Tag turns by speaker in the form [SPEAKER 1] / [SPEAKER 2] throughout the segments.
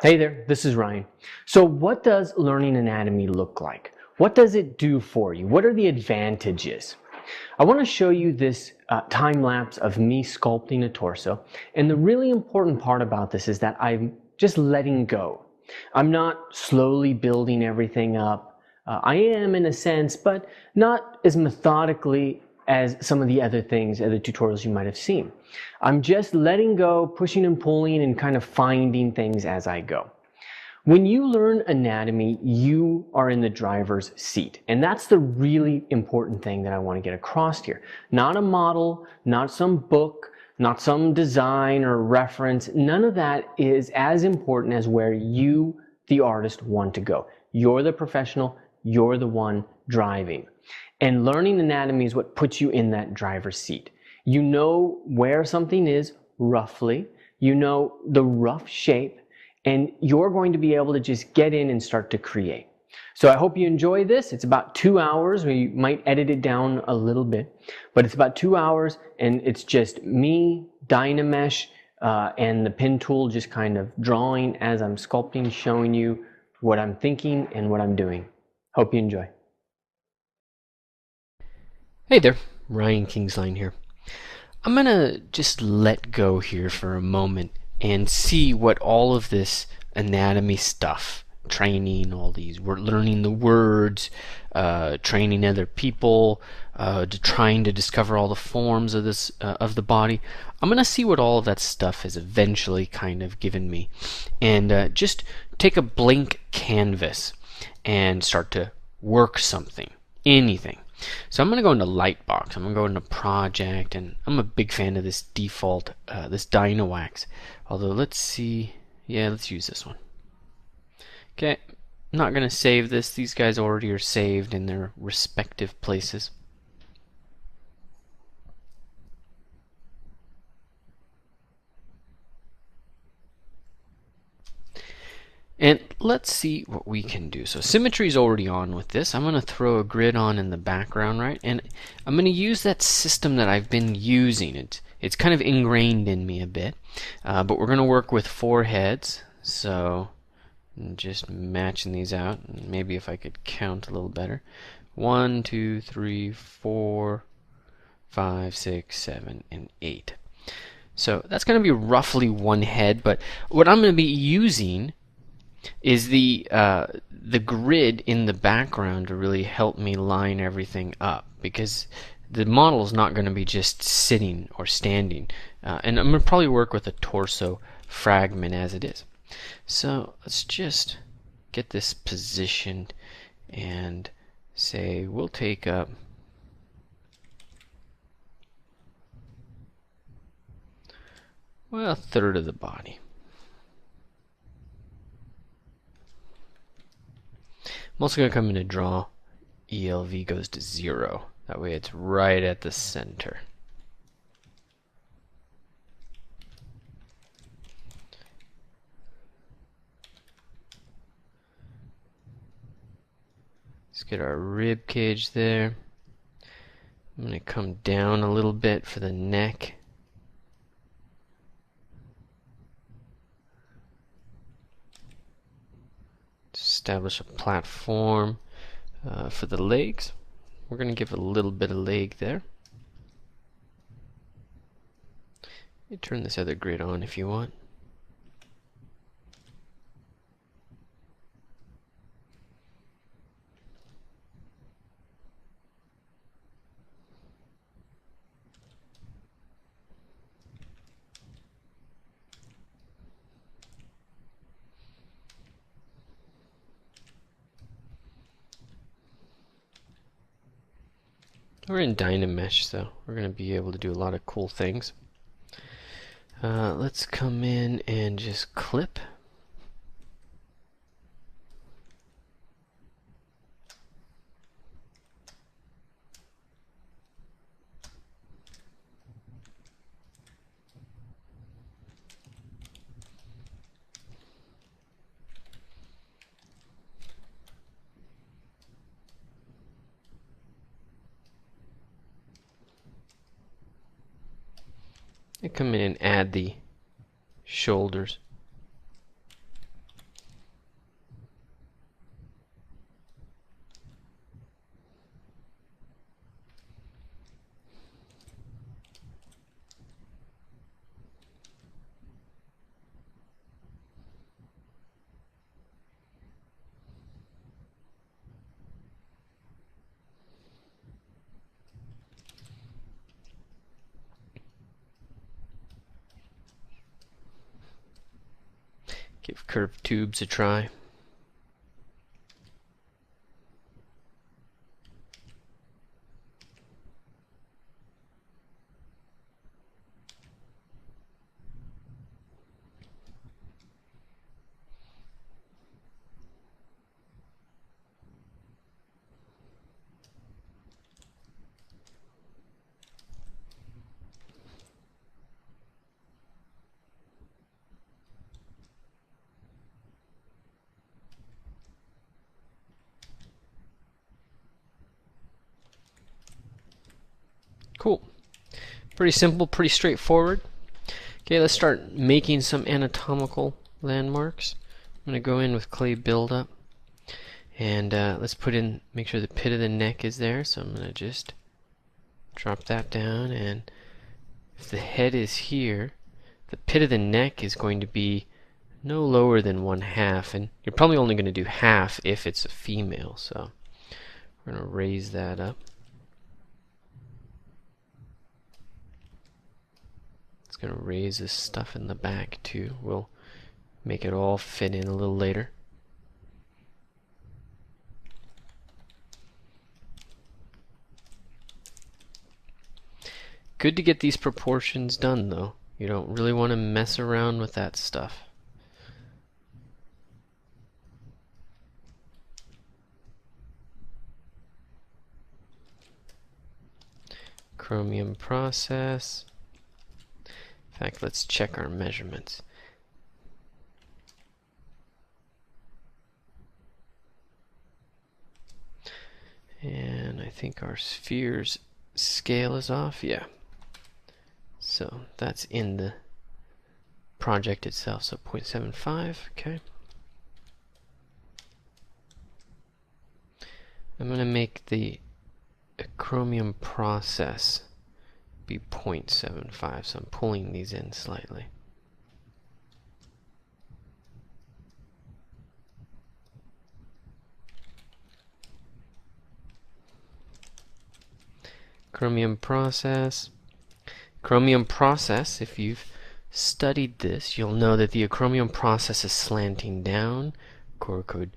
[SPEAKER 1] Hey there, this is Ryan. So what does learning anatomy look like? What does it do for you? What are the advantages? I want to show you this time lapse of me sculpting a torso. And the really important part about this is that I'm just letting go. I'm not slowly building everything up. I am in a sense, but not as methodically as some of the other tutorials you might have seen. I'm just letting go, pushing and pulling, and kind of finding things as I go. When you learn anatomy, you are in the driver's seat. And that's the really important thing that I want to get across here. Not a model, not some book, not some design or reference. None of that is as important as where you, the artist, want to go. You're the professional, you're the one driving. And learning anatomy is what puts you in that driver's seat. You know where something is roughly, you know the rough shape, and you're going to be able to just get in and start to create. So I hope you enjoy this. It's about 2 hours. We might edit it down a little bit, but it's about 2 hours, and it's just me, Dynamesh, and the pen tool just kind of drawing as I'm sculpting, showing you what I'm thinking and what I'm doing. Hope you enjoy.
[SPEAKER 2] Hey there, Ryan Kingsline here. I'm gonna just let go here for a moment and see what all of this anatomy stuff, training, all these, we're learning the words, training other people, trying to discover all the forms of this of the body. I'm gonna see what all of that stuff has eventually kind of given me, and just take a blank canvas and start to work something, anything. So I'm going to go into Lightbox. I'm going to go into Project, and I'm a big fan of this default, this Dynawax. Although, let's see. Yeah, let's use this one. Okay, I'm not going to save this. These guys already are saved in their respective places. And let's see what we can do. So symmetry is already on with this. I'm going to throw a grid on in the background, right? And I'm going to use that system that I've been using. It's kind of ingrained in me a bit. But we're going to work with 4 heads. So just matching these out. Maybe if I could count a little better. 1, 2, 3, 4, 5, 6, 7, and 8. So that's going to be roughly 1 head. But what I'm going to be using is the grid in the background to really help me line everything up, because the model is not going to be just sitting or standing, and I'm going to probably work with a torso fragment as it is. So let's just get this positioned and say we'll take up a third of the body. I'm also going to come in and draw ELV goes to 0. That way it's right at the center. Let's get our rib cage there. I'm going to come down a little bit for the neck. Establish a platform for the legs. We're going to give a little bit of leg there. You turn this other grid on if you want. We're in Dynamesh, so we're going to be able to do a lot of cool things. Let's come in and just clip. And come in and add the shoulders. Give curved tubes a try. Cool. Pretty simple, pretty straightforward. Okay, let's start making some anatomical landmarks. I'm going to go in with clay buildup. And let's put in, make sure the pit of the neck is there. So I'm going to just drop that down. And if the head is here, the pit of the neck is going to be no lower than 1/2. And you're probably only going to do half if it's a female. So we're going to raise that up. It's going to raise this stuff in the back too. We'll make it all fit in a little later. Good to get these proportions done though. You don't really want to mess around with that stuff. Chromium process. In fact, let's check our measurements. And I think our sphere's scale is off. Yeah. So that's in the project itself. So 0.75. Okay. I'm going to make the chromium process be 0.75. So I'm pulling these in slightly. Chromium process. Chromium process, if you've studied this, you'll know that the acromium process is slanting down. Coracoid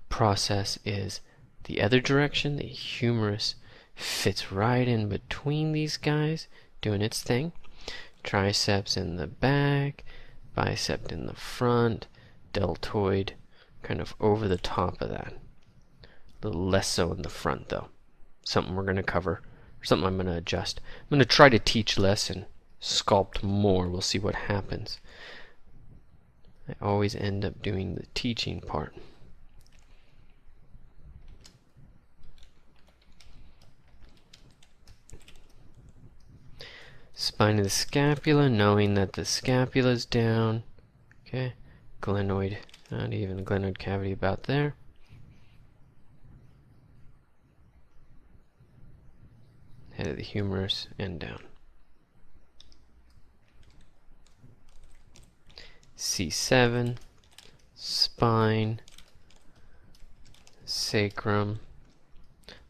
[SPEAKER 2] process is the other direction. The humerus fits right in between these guys, doing its thing. Triceps in the back, bicep in the front, deltoid kind of over the top of that. A little less so in the front though. Something we're going to cover. Something I'm going to adjust. I'm going to try to teach less and sculpt more. We'll see what happens. I always end up doing the teaching part. Spine of the scapula, knowing that the scapula is down. Okay, glenoid, not even glenoid cavity about there. Head of the humerus and down. C7, spine, sacrum.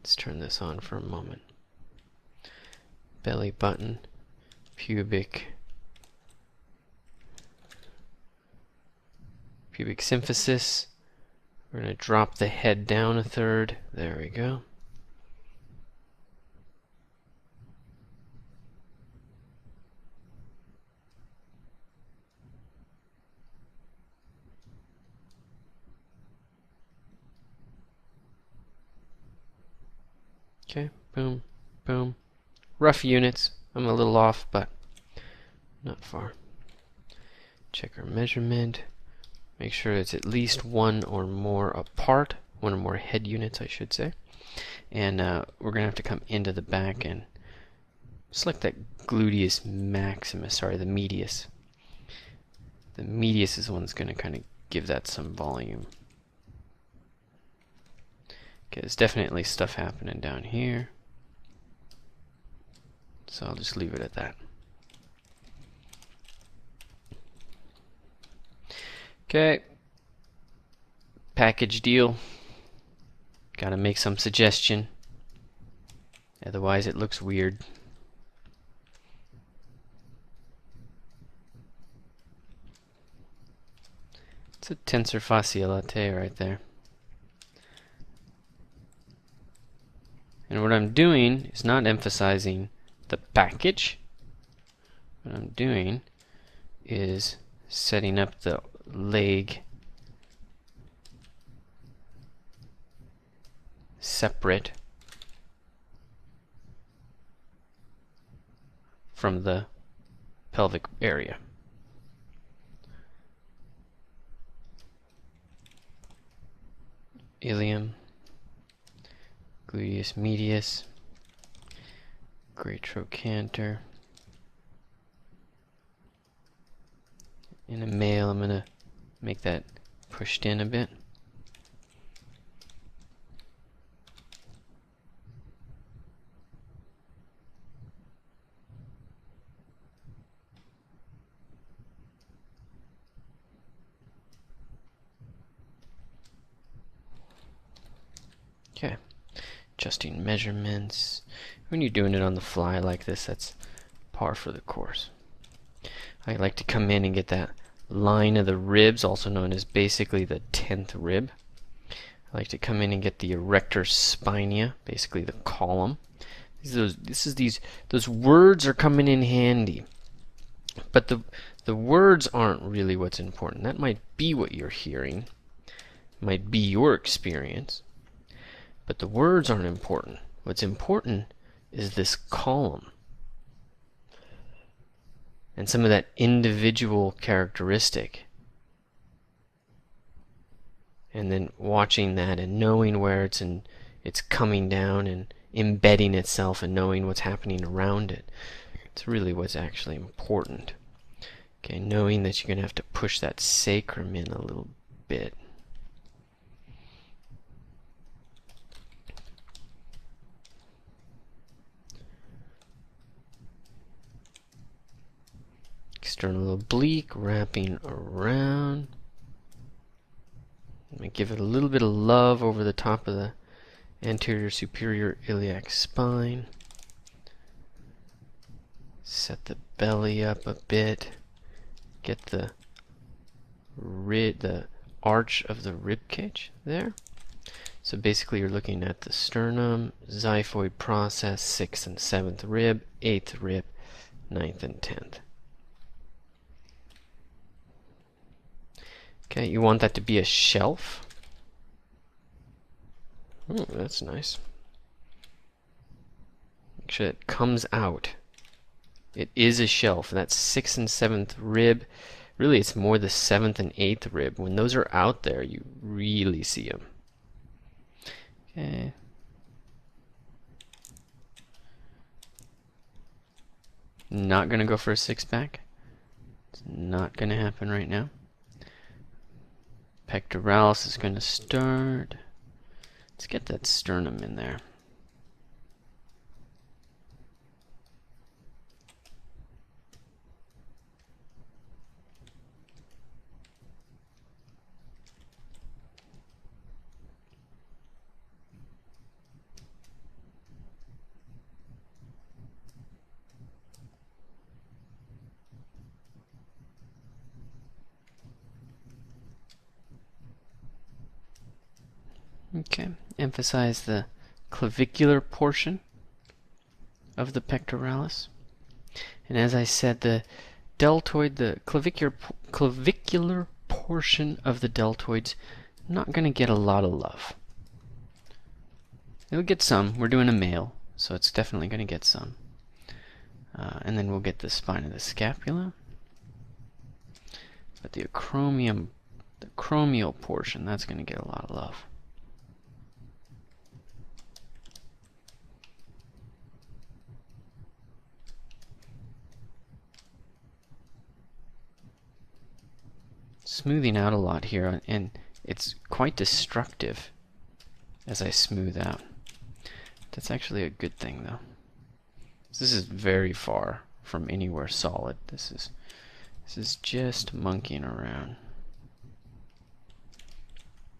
[SPEAKER 2] Let's turn this on for a moment. Belly button, pubic symphysis. We're going to drop the head down a third. There we go. Okay, boom, boom. Rough units. I'm a little off, but not far. Check our measurement. Make sure it's at least one or more apart. One or more head units, I should say. And we're going to have to come into the back and select that gluteus maximus, sorry, the medius. The medius is the one that's going to kind of give that some volume. Okay, there's definitely stuff happening down here. So I'll just leave it at that. Okay. Package deal. Gotta make some suggestion. Otherwise it looks weird. It's a tensor fasciolate right there. And what I'm doing is not emphasizing the package. What I'm doing is setting up the leg separate from the pelvic area. Ilium, gluteus medius, great trochanter. In a male, I'm going to make that pushed in a bit. Okay, adjusting measurements. When you're doing it on the fly like this, that's par for the course. I like to come in and get that line of the ribs, also known as basically the 10th rib. I like to come in and get the erector spinea, basically the column. Those words are coming in handy, but the words aren't really what's important. That might be what you're hearing, might be your experience, but the words aren't important. What's important is this column and some of that individual characteristic, and then watching that and knowing where it's coming down and embedding itself and knowing what's happening around it. It's really what's actually important. Okay, knowing that you're going to have to push that sacrum in a little bit. External oblique wrapping around. I'm going to give it a little bit of love over the top of the anterior superior iliac spine. Set the belly up a bit. Get the arch of the rib cage there. So basically you're looking at the sternum, xiphoid process, 6th and 7th rib, 8th rib, 9th and 10th. Okay, you want that to be a shelf. Oh, that's nice. Make sure it comes out. It is a shelf. That's 6th and 7th rib. Really, it's more the 7th and 8th rib. When those are out there, you really see them. Okay. Not going to go for a 6-pack. It's not going to happen right now. Pectoralis is going to start. Let's get that sternum in there. Okay, emphasize the clavicular portion of the pectoralis. And as I said, the deltoid, the clavicular portion of the deltoid's not going to get a lot of love. It'll get some. We're doing a male, so it's definitely going to get some. And then we'll get the spine of the scapula. But the acromial portion, that's going to get a lot of love. Smoothing out a lot here, and it's quite destructive as I smooth out. That's actually a good thing, though. This is very far from anywhere solid. This is just monkeying around.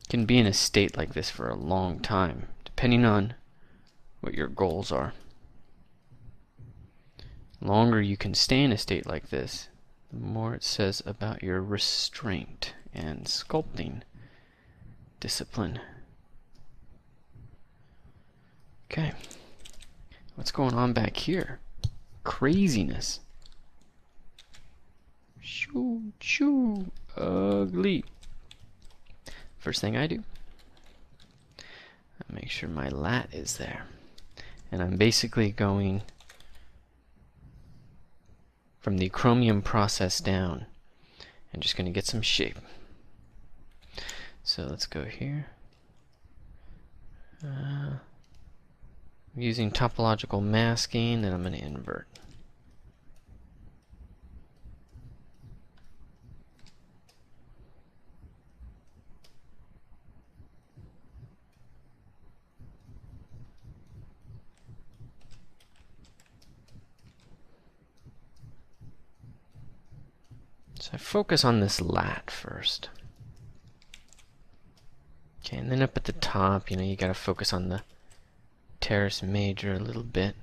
[SPEAKER 2] You can be in a state like this for a long time, depending on what your goals are. The longer you can stay in a state like this, the more it says about your restraint and sculpting discipline. Okay, what's going on back here? Craziness. Shoo, shoo, ugly. First thing I do, I make sure my lat is there. And I'm basically going from the chromium process down and just going to get some shape. So let's go here. I'm using topological masking, and I'm going to invert. So I focus on this lat first. Okay, and then up at the top, you gotta focus on the teres major a little bit.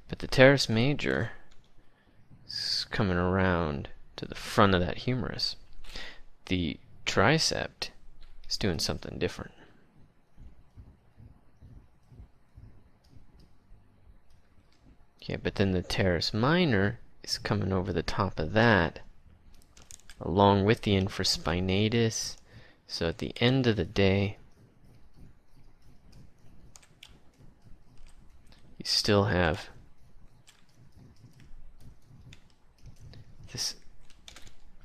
[SPEAKER 2] But the teres major is coming around to the front of that humerus. The triceps is doing something different. Okay, but then the teres minor is coming over the top of that, along with the infraspinatus. So at the end of the day, you still have this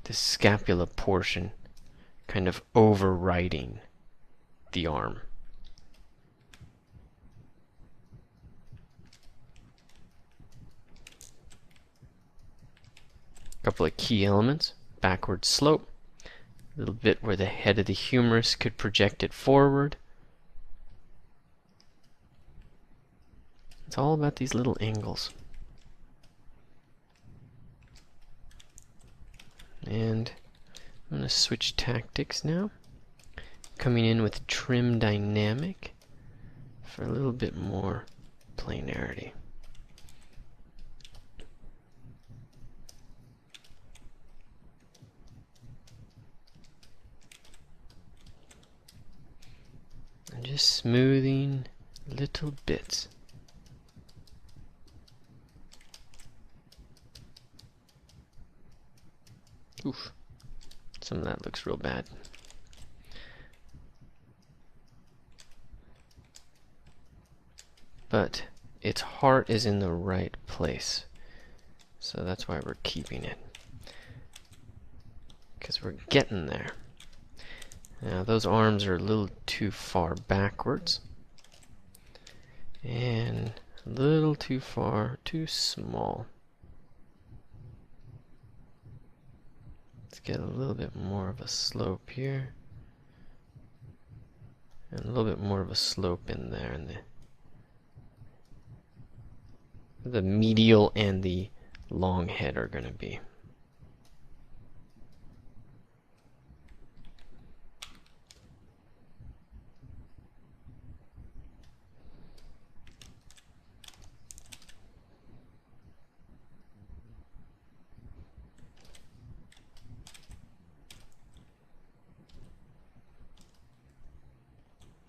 [SPEAKER 2] scapula portion kind of overriding the arm. Couple of key elements: backward slope, a little bit where the head of the humerus could project it forward. It's all about these little angles. And I'm going to switch tactics now, coming in with trim dynamic for a little bit more planarity. And just smoothing little bits. Oof. Some of that looks real bad. But its heart is in the right place. So that's why we're keeping it. Because we're getting there. Now those arms are a little too far backwards. And a little too too small. Let's get a little bit more of a slope here. And a little bit more of a slope in there. And the medial and the long head are going to be.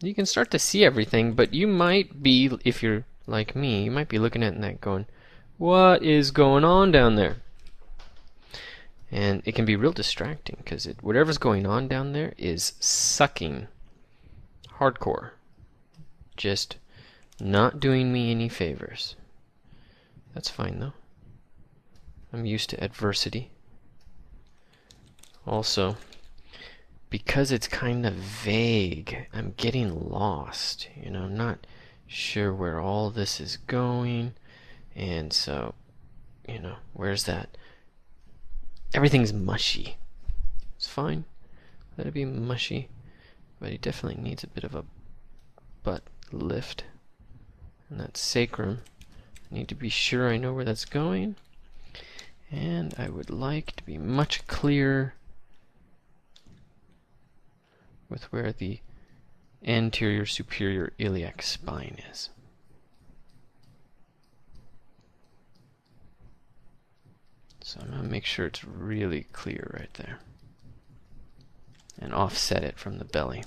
[SPEAKER 2] You can start to see everything, but you might be, if you're like me, you might be looking at that going, what is going on down there? And it can be real distracting because whatever's going on down there is sucking hardcore. Just not doing me any favors. That's fine though. I'm used to adversity. Also, because it's kind of vague, I'm getting lost. I'm not sure where all this is going. And so, where's that? Everything's mushy. It's fine. Let it be mushy. But he definitely needs a bit of a butt lift. And that sacrum, I need to be sure I know where that's going. And I would like to be much clearer with where the anterior superior iliac spine is. So I'm going to make sure it's really clear right there. and offset it from the belly.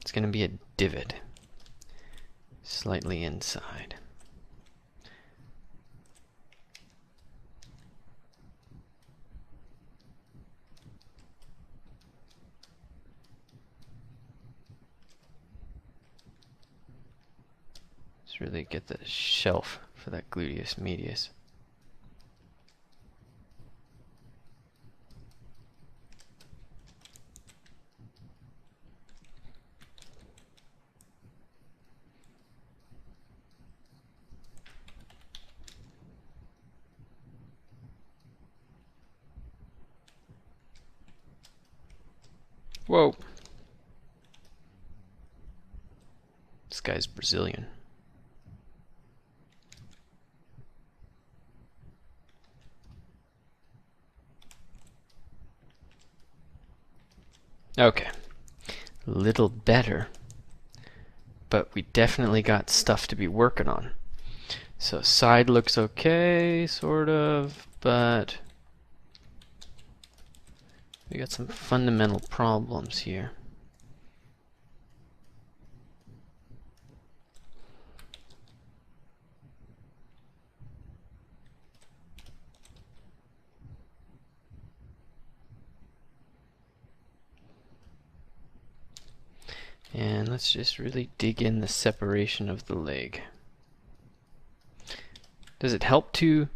[SPEAKER 2] It's going to be a divot slightly inside. Let's really get the shelf for that gluteus medius. Whoa. This guy's Brazilian. Okay. A little better. But we definitely got stuff to be working on. So side looks okay, sort of, but we got some fundamental problems here. And let's just really dig in the separation of the leg. Does it help to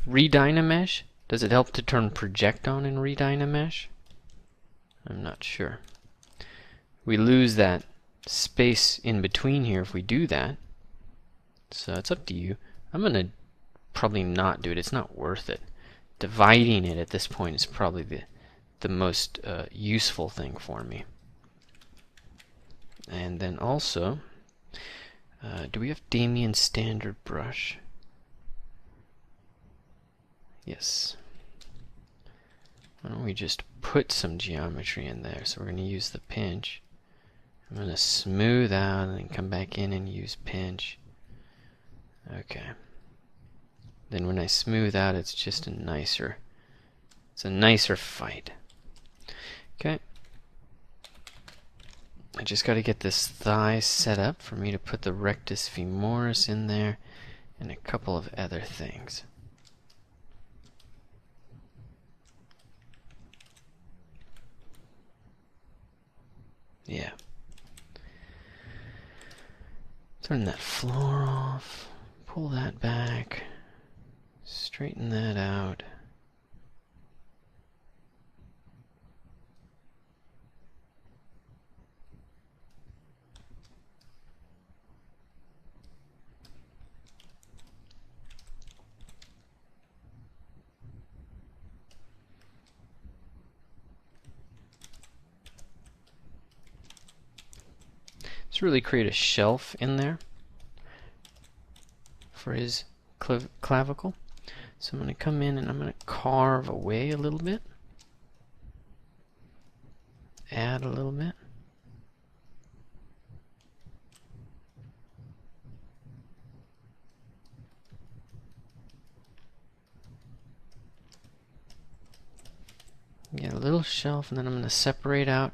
[SPEAKER 2] redynamesh? Does it help to turn project on and redynamesh? I'm not sure. We lose that space in between here if we do that. So it's up to you. I'm going to probably not do it. It's not worth it. Dividing it at this point is probably the most useful thing for me. And then also, do we have Damien standard brush? Yes. Why don't we just put some geometry in there? So we're going to use the pinch. I'm going to smooth out and then come back in and use pinch. Okay. Then when I smooth out, it's just a nicer fight. Okay. I just got to get this thigh set up for me to put the rectus femoris in there and a couple of other things. Yeah. Turn that floor off, pull that back, straighten that out. Let's really create a shelf in there for his clavicle. So I'm going to come in and I'm going to carve away a little bit. Add a little bit. Get a little shelf, and then I'm going to separate out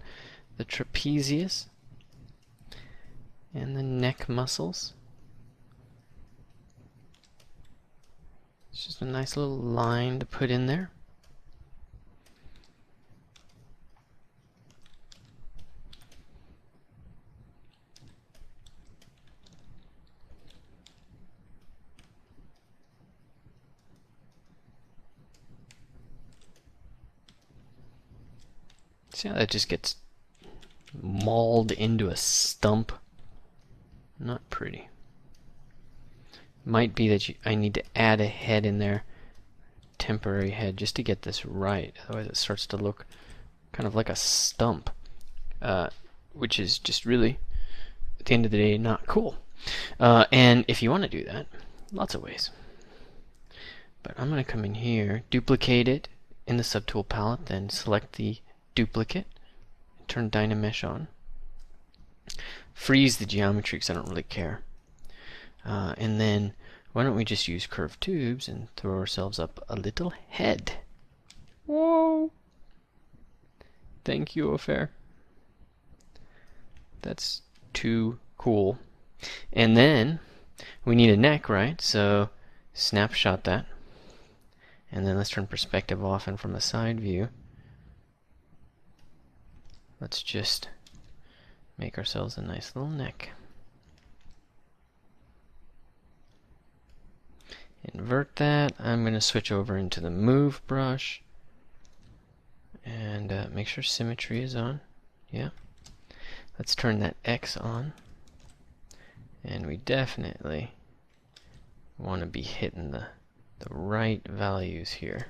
[SPEAKER 2] the trapezius and the neck muscles. It's just a nice little line to put in there. See how that just gets mauled into a stump? Not pretty. Might be that I need to add a head in there, temporary head, just to get this right. Otherwise it starts to look kind of like a stump, which is just really, at the end of the day, not cool. And if you want to do that, lots of ways. But I'm going to come in here, duplicate it in the subtool palette, then select the duplicate, turn Dynamesh on, freeze the geometry because I don't really care, and then why don't we just use curved tubes and throw ourselves up a little head. Whoa! Thank you, Affair. That's too cool. And then we need a neck, right? So snapshot that. And then let's turn perspective off, and from a side view, let's just make ourselves a nice little neck. Invert that. I'm going to switch over into the move brush and make sure symmetry is on. Yeah. Let's turn that X on. And we definitely want to be hitting the right values here.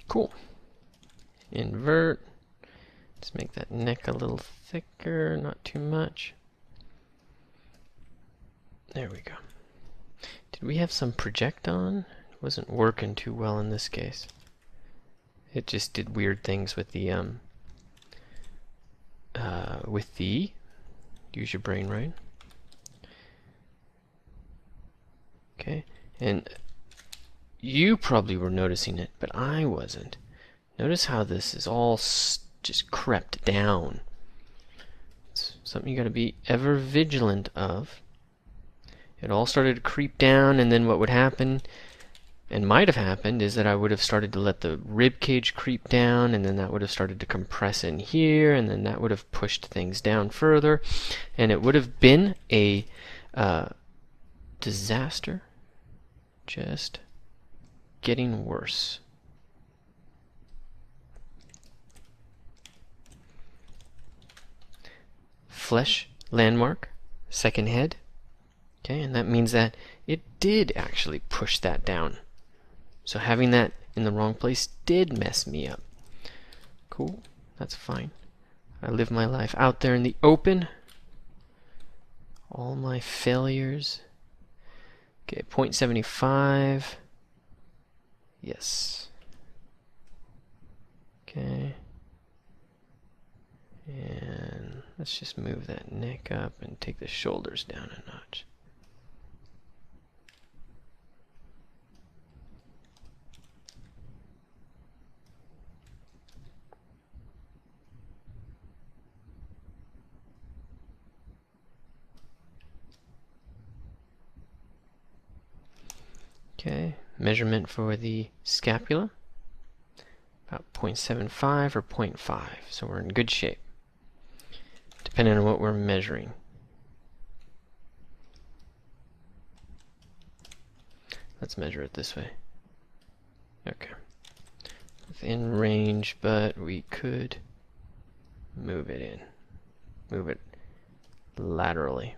[SPEAKER 2] Cool. Invert. Let's make that neck a little thicker, not too much. There we go. Did we have some project on? It wasn't working too well in this case. It just did weird things with the use your brain, right? Okay, and you probably were noticing it, but I wasn't. Notice how this is all just crept down. It's something you got to be ever vigilant of. It all started to creep down, and then what would happen, and might have happened, is that I would have started to let the rib cage creep down, and then that would have started to compress in here, and then that would have pushed things down further, and it would have been a disaster. Just getting worse. Flesh landmark, second head. Okay, and that means that it did actually push that down. So having that in the wrong place did mess me up. Cool, that's fine. I live my life out there in the open. All my failures. Okay, 0.75. Yes. Okay. And let's just move that neck up and take the shoulders down a notch. Okay, measurement for the scapula, about 0.75 or 0.5, so we're in good shape, depending on what we're measuring. Let's measure it this way. Okay, within range, but we could move it in, move it laterally.